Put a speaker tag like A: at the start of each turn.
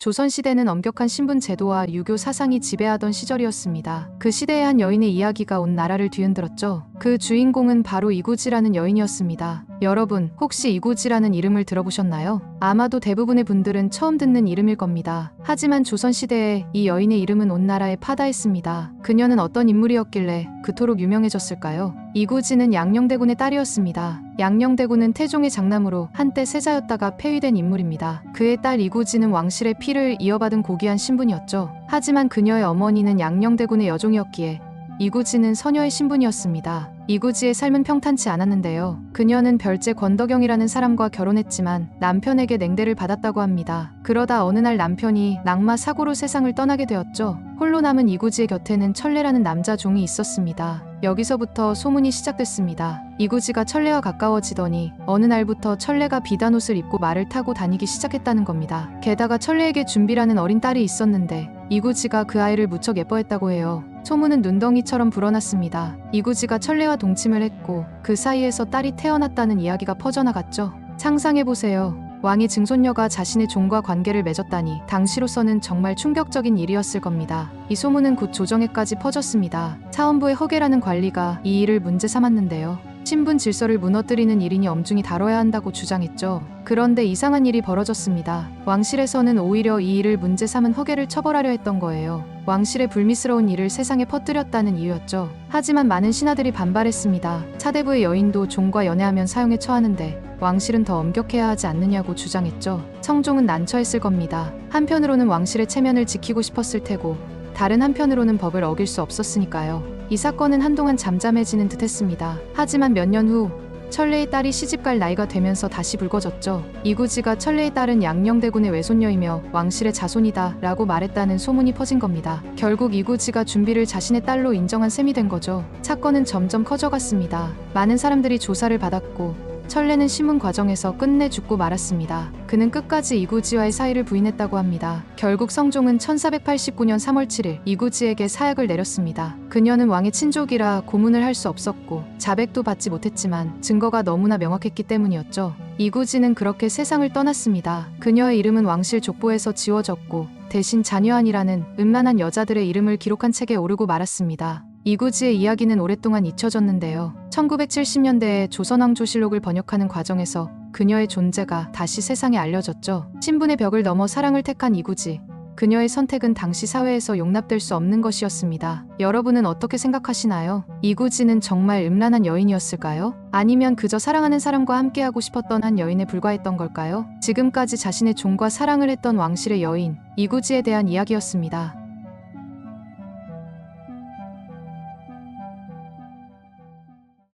A: 조선시대는 엄격한 신분 제도와 유교 사상이 지배하던 시절이었습니다. 그 시대의 한 여인의 이야기가 온 나라를 뒤흔들었죠. 그 주인공은 바로 이구지라는 여인이었습니다. 여러분, 혹시 이구지라는 이름을 들어보셨나요? 아마도 대부분의 분들은 처음 듣는 이름일 겁니다. 하지만 조선시대에 이 여인의 이름은 온 나라에 파다했습니다. 그녀는 어떤 인물이었길래 그토록 유명해졌을까요? 이구지는 양녕대군의 딸이었습니다. 양녕대군은 태종의 장남으로 한때 세자였다가 폐위된 인물입니다. 그의 딸 이구지는 왕실의 피를 이어받은 고귀한 신분이었죠. 하지만 그녀의 어머니는 양녕대군의 여종이었기에 이구지는 서녀의 신분이었습니다. 이구지의 삶은 평탄치 않았는데요. 그녀는 별제 권덕영이라는 사람과 결혼했지만 남편에게 냉대를 받았다고 합니다. 그러다 어느 날 남편이 낙마 사고로 세상을 떠나게 되었죠. 홀로 남은 이구지의 곁에는 천례라는 남자 종이 있었습니다. 여기서부터 소문이 시작됐습니다. 이구지가 천례와 가까워지더니 어느 날부터 천례가 비단 옷을 입고 말을 타고 다니기 시작했다는 겁니다. 게다가 천례에게 준비라는 어린 딸이 있었는데 이구지가 그 아이를 무척 예뻐했다고 해요. 소문은 눈덩이처럼 불어났습니다. 이구지가 천례와 동침을 했고 그 사이에서 딸이 태어났다는 이야기가 퍼져나갔죠. 상상해보세요. 왕의 증손녀가 자신의 종과 관계를 맺었다니 당시로서는 정말 충격적인 일이었을 겁니다. 이 소문은 곧 조정에까지 퍼졌습니다. 사원부의 허계라는 관리가 이 일을 문제 삼았는데요. 신분 질서를 무너뜨리는 일이니 엄중히 다뤄야 한다고 주장했죠. 그런데 이상한 일이 벌어졌습니다. 왕실에서는 오히려 이 일을 문제 삼은 허계를 처벌하려 했던 거예요. 왕실의 불미스러운 일을 세상에 퍼뜨렸다는 이유였죠. 하지만 많은 신하들이 반발했습니다. 차대부의 여인도 종과 연애하면 사형에 처하는데 왕실은 더 엄격해야 하지 않느냐고 주장했죠. 성종은 난처했을 겁니다. 한편으로는 왕실의 체면을 지키고 싶었을 테고 다른 한편으로는 법을 어길 수 없었으니까요. 이 사건은 한동안 잠잠해지는 듯했습니다. 하지만 몇 년 후 천례의 딸이 시집갈 나이가 되면서 다시 불거졌죠. 이구지가 천례의 딸은 양녕대군의 외손녀이며 왕실의 자손이다 라고 말했다는 소문이 퍼진 겁니다. 결국 이구지가 준비를 자신의 딸로 인정한 셈이 된 거죠. 사건은 점점 커져갔습니다. 많은 사람들이 조사를 받았고 천례는 신문 과정에서 끝내 죽고 말았습니다. 그는 끝까지 이구지와의 사이를 부인했다고 합니다. 결국 성종은 1489년 3월 7일 이구지에게 사약을 내렸습니다. 그녀는 왕의 친족이라 고문을 할 수 없었고 자백도 받지 못했지만 증거가 너무나 명확했기 때문이었죠. 이구지는 그렇게 세상을 떠났습니다. 그녀의 이름은 왕실 족보에서 지워졌고 대신 자녀안이라는 음란한 여자들의 이름을 기록한 책에 오르고 말았습니다. 이구지의 이야기는 오랫동안 잊혀졌는데요. 1970년대에 조선왕조실록을 번역하는 과정에서 그녀의 존재가 다시 세상에 알려졌죠. 신분의 벽을 넘어 사랑을 택한 이구지. 그녀의 선택은 당시 사회에서 용납될 수 없는 것이었습니다. 여러분은 어떻게 생각하시나요? 이구지는 정말 음란한 여인이었을까요? 아니면 그저 사랑하는 사람과 함께하고 싶었던 한 여인에 불과했던 걸까요? 지금까지 자신의 종과 사랑을 했던 왕실의 여인, 이구지에 대한 이야기였습니다.